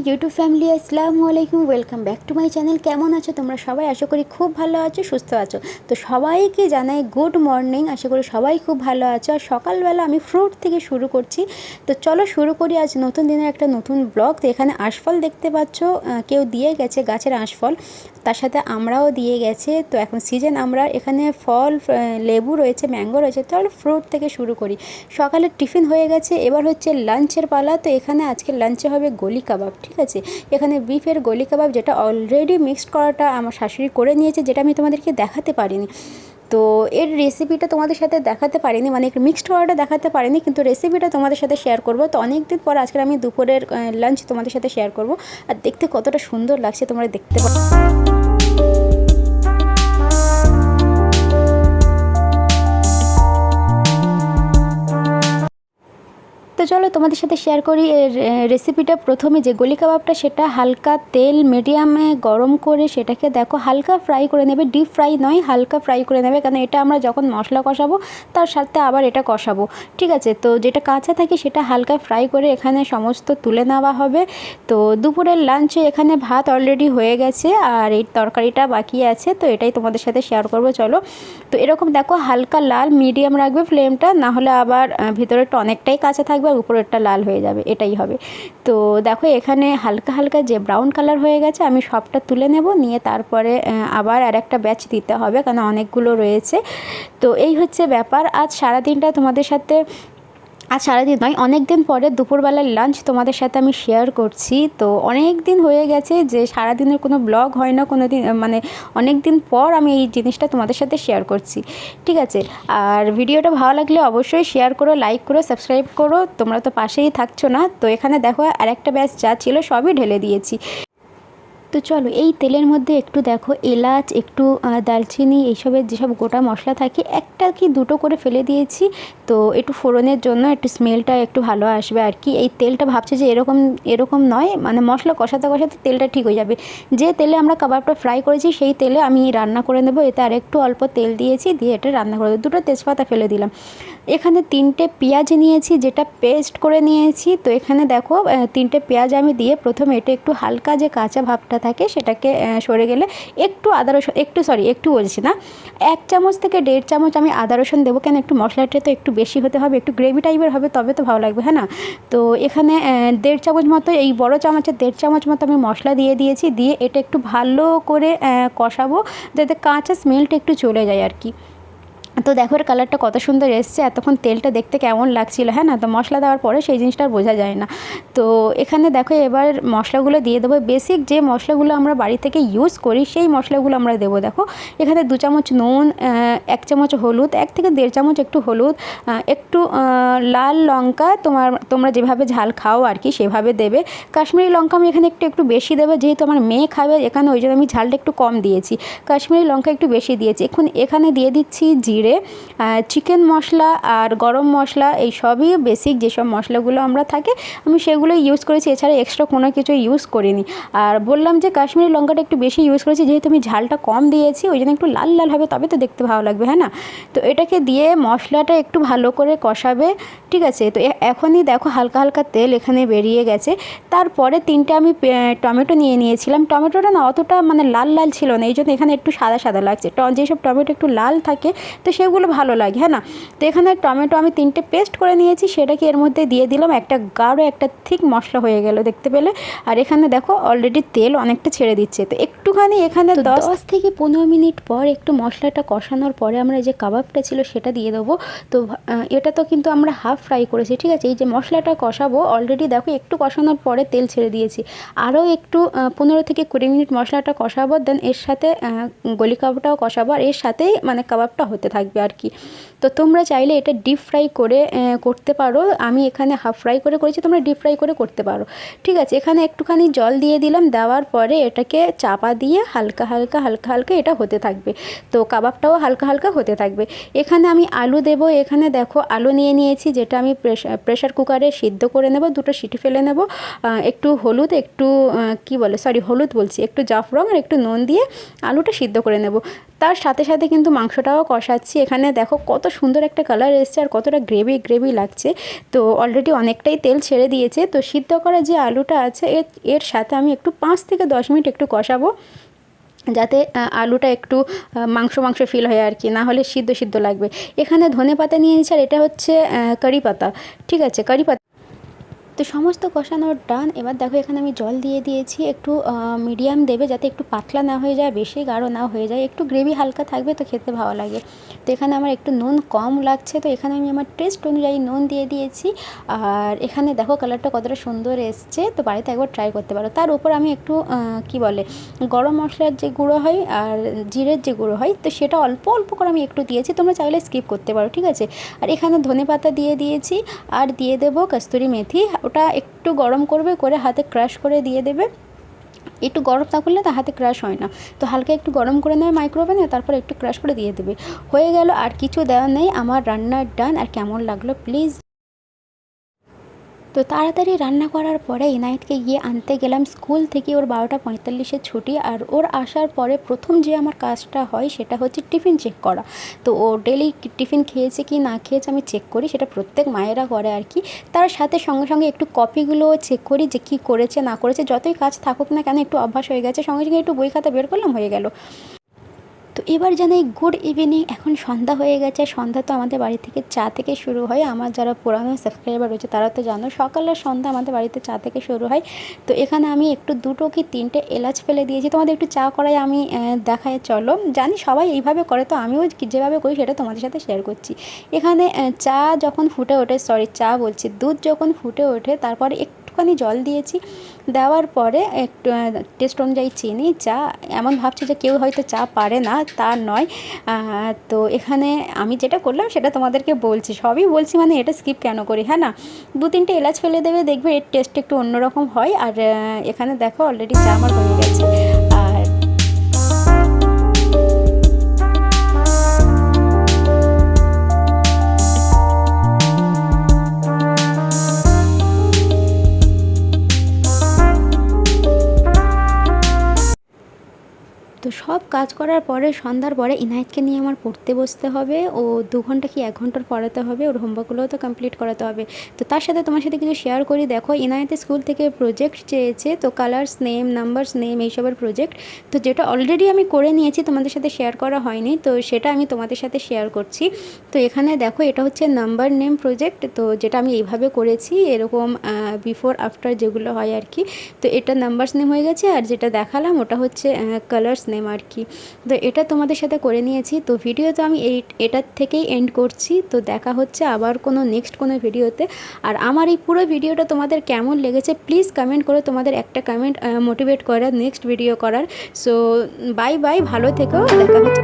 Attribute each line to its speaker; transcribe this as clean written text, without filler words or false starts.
Speaker 1: YouTube family আসসালামু আলাইকুম, welcome back to my channel. কেমন আছো তোমরা সবাই? আশা করি খুব ভালো আছো, সুস্থ আছো। তো সবাইকে জানাই গুড মর্নিং। আশা করি সবাই খুব ভালো আছো। আর সকালবেলা আমি ফ্রুট থেকে শুরু করছি। তো চলো শুরু করি আজ নতুন দিনের একটা নতুন ব্লগ। তো এখানে আঁশফল দেখতে পাচ্ছ, কেউ দিয়ে গেছে গাছের আঁশফল, তার সাথে আমরাও দিয়ে গেছে। তো এখন সিজন, আমরা এখানে ফল, লেবু রয়েছে, ম্যাঙ্গো রয়েছে। তাহলে ফ্রুট থেকে শুরু করি। সকালের টিফিন হয়ে গেছে, এবার হচ্ছে লাঞ্চের পালা। তো এখানে আজকে লাঞ্চে হবে গলি কাবাব, ঠিক আছে। এখানে বিফের গলি কাবাব, যেটা অলরেডি মিক্সড করাটা আমার শাশুড়ি করে নিয়েছে, যেটা আমি তোমাদেরকে দেখাতে পারিনি। তো এর রেসিপিটা তোমাদের সাথে দেখাতে পারিনি, মানে মিক্সড করাটা দেখাতে পারিনি, কিন্তু রেসিপিটা তোমাদের সাথে শেয়ার করব। তো অনেক দিন পর আজকে আমি দুপুরের লাঞ্চ তোমাদের সাথে শেয়ার করব। আর দেখতে কতটা সুন্দর লাগছে তোমরা দেখতে পাচ্ছ। তো চলো তোমাদের সাথে শেয়ার করি এর রেসিপিটা। প্রথমে যে গলি কাবাবটা, সেটা হালকা তেল মিডিয়ামে গরম করে সেটাকে দেখো হালকা ফ্রাই করে নেবে, ডিপ ফ্রাই নয়, হালকা ফ্রাই করে নেবে, কারণ এটা আমরা যখন মশলা কষাবো তার সাথে আবার এটা কষাবো, ঠিক আছে। তো যেটা কাঁচা থাকে সেটা হালকা ফ্রাই করে এখানে সমস্ত তুলে নেওয়া হবে। তো দুপুরের লাঞ্চে এখানে ভাত অলরেডি হয়ে গেছে, আর এই তরকারিটা বাকি আছে। তো এটাই তোমাদের সাথে শেয়ার করবো, চলো। তো এরকম দেখো হালকা লাল, মিডিয়াম রাখবে ফ্লেমটা, না হলে আবার ভিতরেরটা অনেকটাই কাঁচা থাকবে আর উপরেরটা লাল হয়ে যাবে, এটাই হবে। তো দেখো এখানে হালকা হালকা যে ব্রাউন কালার হয়ে গেছে, আমি সবটা তুলে নেব, নিয়ে তারপরে আবার আরেকটা ব্যাচ দিতে হবে, কারণ অনেকগুলো রয়েছে। তো এই হচ্ছে ব্যাপার। আজ সারাদিনটা তোমাদের সাথে, আজ সারাদিন নয়, অনেক দিন পরে দুপুরবেলার লাঞ্চ তোমাদের সাথে আমি শেয়ার করছি। তো অনেক দিন হয়ে গেছে যে সারাদিনের কোনো ব্লগ হয় না, কোনো দিন মানে অনেক দিন পর আমি এই জিনিসটা তোমাদের সাথে শেয়ার করছি, ঠিক আছে। আর ভিডিওটা ভালো লাগলে অবশ্যই শেয়ার করো, লাইক করো, সাবস্ক্রাইব করো, তোমরা তো পাশেই থাকছো না। তো এখানে দেখো আরেকটা ব্যাচ যা ছিল সবই ঢেলে দিয়েছি। তো চলো এই তেলের মধ্যে একটু দেখো এলাচ, একটু দারচিনি, এইসবের যেসব গোটা মশলা থাকে একটা কি দুটো করে ফেলে দিয়েছি। তো একটু ফোড়নের জন্য, একটু স্মেলটা একটু ভালো আসবে আর কি। এই তেলটা ভাবছে যে এরকম এরকম নয়, মানে মশলা কষাতে কষাতে তেলটা ঠিক হয়ে যাবে। যে তেলে আমরা কাবাবটা ফ্রাই করেছি সেই তেলে আমি রান্না করে নেবো। এতে আর একটু অল্প তেল দিয়েছি, দিয়ে এটা রান্না করে দেবো। দুটো তেজপাতা ফেলে দিলাম। এখানে 3টে পেঁয়াজ নিয়েছি, যেটা পেস্ট করে নিয়েছি। তো এখানে দেখো 3টে পেঁয়াজ আমি দিয়ে প্রথমে এটা একটু হালকা যে কাঁচা ভাবটা থাকে সেটাকে সরে গেলে একটু আদা রসুন, একটু বলছি না, 1 চামচ থেকে 1.5 চামচ আমি আদা রসুন দেবো। কেন, একটু মশলাটা তো একটু বেশি হতে হবে, একটু গ্রেভি টাইপের হবে, তবে তো ভালো লাগবে, হ্যাঁ না। তো এখানে 1.5 চামচ মতো, এই বড় চামচের 1.5 চামচ মতো আমি মশলা দিয়ে দিয়েছি। দিয়ে এটা একটু ভালো করে কষাবো, যাতে কাঁচা স্মেলটা একটু চলে যায় আর কি। তো দেখো এর কালারটা কত সুন্দর এসছে। এতক্ষণ তেলটা দেখতে কেমন লাগছিল, হ্যাঁ না। তো মশলা দেওয়ার পরে সেই জিনিসটা আর বোঝা যায় না। তো এখানে দেখো এবার মশলাগুলো দিয়ে দেবো। বেসিক যে মশলাগুলো আমরা বাড়ি থেকে ইউজ করি সেই মশলাগুলো আমরা দেবো। দেখো এখানে 2 চামচ নুন, 1 চামচ হলুদ, 1 থেকে 1.5 চামচ একটু হলুদ, একটু লাল লঙ্কা, তোমরা যেভাবে ঝাল খাও আর কি সেভাবে দেবে। কাশ্মীরি লঙ্কা আমি এখানে একটু বেশি দেবে, যেহেতু আমার মেয়ে খাবে এখানে, ওই জন্য আমি ঝালটা একটু কম দিয়েছি। কাশ্মীরি লঙ্কা একটু বেশি দিয়েছি। এখানে দিয়ে দিচ্ছি জিরে, চিকেন মশলা আর গরম মশলা, এই সবই বেসিক যেসব মশলাগুলো আমরা থাকে আমি সেগুলো ইউজ করেছি, এছাড়া এক্সট্রা কোনো কিছু ইউজ করিনি। আর বললাম যে কাশ্মীরি লঙ্কাটা একটু বেশি ইউজ করেছি, যেহেতু আমি ঝালটা কম দিয়েছি, ওই জন্য একটু লাল লাল হবে, তবে তো দেখতে ভালো লাগবে, হ্যাঁ না। তো এটাকে দিয়ে মশলাটা একটু ভালো করে কষাবে, ঠিক আছে। তো এখনই দেখো হালকা হালকা তেল এখানে বেরিয়ে গেছে। তারপরে 3টে আমি টমেটো নিয়ে নিয়েছিলাম। টমেটোটা না অতটা মানে লাল লাল ছিল না, এই জন্য এখানে একটু সাদা সাদা লাগছে। যেসব টমেটো একটু লাল থাকে তো সেগুলো ভালো লাগে, হ্যাঁ না। তো এখানে টমেটো আমি 3টে পেস্ট করে নিয়েছি, সেটাকে এর মধ্যে দিয়ে দিলাম। একটা গাঢ় একটা থিক মশলা হয়ে গেল দেখতে পেলে। আর এখানে দেখো অলরেডি তেল অনেকটা ছেড়ে দিচ্ছে। তো একটুখানি এখানে 10 থেকে 15 মিনিট পর একটু মশলাটা কষানোর পরে আমরা যে কাবাবটা ছিল সেটা দিয়ে দেবো। তো এটা তো কিন্তু আমরা হাফ ফ্রাই করেছি, ঠিক আছে। এই যে মশলাটা কষাবো, অলরেডি দেখো একটু কষানোর পরে তেল ছেড়ে দিয়েছি। আরও একটু 15 থেকে 20 মিনিট মশলাটা কষাবো, দেন এর সাথে গলি কাবাবটাও কষাবো, আর এর সাথেই মানে কাবাবটা হতে থাকবে আর কি। তো তোমরা চাইলে এটা ডিপ ফ্রাই করে করতে পারো। আমি এখানে হাফ ফ্রাই করে করেছি, তোমরা ডিপ ফ্রাই করে করতে পারো, ঠিক আছে। এখানে একটুখানি জল দিয়ে দিলাম, দেওয়ার পরে এটাকে চাপা দিয়ে হালকা হালকা হালকা হালকা এটা হতে থাকবে। তো কাবাবটাও হালকা হালকা হতে থাকবে। এখানে আমি আলু দেব। এখানে দেখো আলু নিয়ে নিয়েছি, যেটা আমি প্রেশার কুকারে সিদ্ধ করে নেব, 2টো সিটি ফেলে নেব। একটু হলুদ, একটু হলুদ বলছি, একটু জাফরান আর একটু নুন দিয়ে আলুটা সিদ্ধ করে নেব। তার সাথে সাথে কিন্তু মাংসটাও কষাচ্ছি। এখানে দেখো কত সুন্দর একটা কালার এসছে আর কতটা গ্রেভি গ্রেভি লাগছে। তো অলরেডি অনেকটাই তেল ছেড়ে দিয়েছে। তো সিদ্ধ করা যে আলুটা আছে এর সাথে আমি একটু 5 থেকে 10 মিনিট একটু কষাবো, যাতে আলুটা একটু মাংস মাংস ফিল হয় আর কি, না হলে সিদ্ধ সিদ্ধ লাগবে। এখানে ধনে পাতা নিয়েছি আর এটা হচ্ছে কারি পাতা, ঠিক আছে, কারি পাতা। তো সমস্ত কষানোর ডান। এবার দেখো এখানে আমি জল দিয়ে দিয়েছি, একটু মিডিয়াম দেবে, যাতে একটু পাতলা না হয়ে যায়, বেশি গাঢ় না হয়ে যায়, একটু গ্রেভি হালকা থাকবে তো খেতে ভালো লাগে। তো এখানে আমার একটু নুন কম লাগছে, তো এখানে আমি আমার টেস্ট অনুযায়ী নুন দিয়ে দিয়েছি। আর এখানে দেখো কালারটা কতটা সুন্দর এসছে, তো বাড়িতে একবার ট্রাই করতে পারো। তার উপর আমি একটু কি বলে গরম মশলার যে গুঁড়ো হয় আর জিরের যে গুঁড়ো হয়, তো সেটা অল্প অল্প করে আমি একটু দিয়েছি, তোমরা চাইলে স্কিপ করতে পারো, ঠিক আছে। আর এখানে ধনে পাতা দিয়ে দিয়েছি আর দিয়ে দেবো কস্তুরি মেথি। ওটা একটু গরম করবে, করে হাতে ক্রাশ করে দিয়ে দেবে। একটু গরম না করলে তা হাতে ক্রাশ হয় না, তো হালকা একটু গরম করে নেবে মাইক্রোওভেনে, তারপর একটু ক্রাশ করে দিয়ে দেবে। হয়ে গেল, আর কিছু দেওয়ার নেই, আমার রান্নার ডান। আর কেমন লাগলো প্লিজ। তো তাড়াতাড়ি রান্না করার পরে ইনায়েতকে গিয়ে আনতে গেলাম স্কুল থেকে। ওর 12:45-এ ছুটি, আর ওর আসার পরে প্রথম যে আমার কাজটা হয় সেটা হচ্ছে টিফিন চেক করা। তো ও ডেলি টিফিন খেয়েছে কি না খেয়েছে আমি চেক করি, সেটা প্রত্যেক মায়েরা করে আর কি। তার সাথে সঙ্গে সঙ্গে একটু কপিগুলোও চেক করি যে কী করেছে না করেছে, যতই কাজ থাকুক না কেন একটু অভ্যাস হয়ে গেছে, সঙ্গে সঙ্গে একটু বই খাতা বের করলাম, হয়ে গেল। তো এবার জানাই গুড ইভিনিং। এখন সন্ধ্যা হয়ে গেছে। সন্ধ্যা তো আমাদের বাড়ি থেকে চা থেকে শুরু হয়। আমার যারা পুরানো সাবস্ক্রাইবার রয়েছে তারা তো জানো, সকাল আর সন্ধ্যা আমাদের বাড়িতে চা থেকে শুরু হয়। তো এখানে আমি একটু 2 কি 3টে এলাচ ফেলে দিয়েছি। তোমাদের একটু চা করাই আমি দেখায়, চলো। জানি সবাই এইভাবে করে, তো আমিও যেভাবে করি সেটা তোমাদের সাথে শেয়ার করছি। এখানে চা যখন ফুটে ওঠে, সরি চা বলছি, দুধ যখন ফুটে ওঠে, তারপরে একটুখানি জল দিয়েছি। দেওয়ার পরে একটু টেস্ট অনুযায়ী চিনি। চা এমন ভাবছি যে কেউ হয়তো চা পারে না, তা নয়। তো এখানে আমি যেটা করলাম সেটা তোমাদেরকে বলছি, সবই বলছি, মানে এটা স্কিপ কেন করি, হ্যাঁ না। 2-3টে এলাচ ফেলে দেবে, দেখবে এর টেস্ট একটু অন্যরকম হয়। আর এখানে দেখো অলরেডি চা আমার হয়ে গেছে। আর তো সব কাজ করার পরে সন্ধ্যার পরে ইনায়েতকে নিয়ে আমার পড়তে বসতে হবে। ও 2 ঘন্টা কি 1 ঘন্টার পড়াতে হবে, ওর হোমওয়ার্কগুলোও তো কমপ্লিট করাতে হবে। তো তার সাথে তোমার সাথে কিছু শেয়ার করি। দেখো ইনায়েতের স্কুল থেকে প্রজেক্ট চেয়েছে, তো কালার্স নেম, নাম্বারস নেম, এইসবের প্রজেক্ট। তো যেটা অলরেডি আমি করে নিয়েছি, তোমাদের সাথে শেয়ার করা হয়নি, তো সেটা আমি তোমাদের সাথে শেয়ার করছি। তো এখানে দেখো এটা হচ্ছে নাম্বার নেম প্রজেক্ট, তো যেটা আমি এইভাবে করেছি, এরকম বিফোর আফটার যেগুলো হয় আর কি। তো এটা নাম্বারস নেম হয়ে গেছে, আর যেটা দেখালাম ওটা হচ্ছে কালার্স নেম আর কি। তো এটা তোমাদের সাথে করে নিয়েছি। তো ভিডিও তো আমি এটার থেকেই এন্ড করছি। তো দেখা হচ্ছে আবার কোনো নেক্সট কোনো ভিডিওতে। আর আমার এই পুরো ভিডিওটা তোমাদের কেমন লেগেছে প্লিজ কমেন্ট করো, তোমাদের একটা কমেন্ট মোটিভেট করার নেক্সট ভিডিও করার। সো বাই বাই, ভালো থেকো, দেখা হচ্ছে।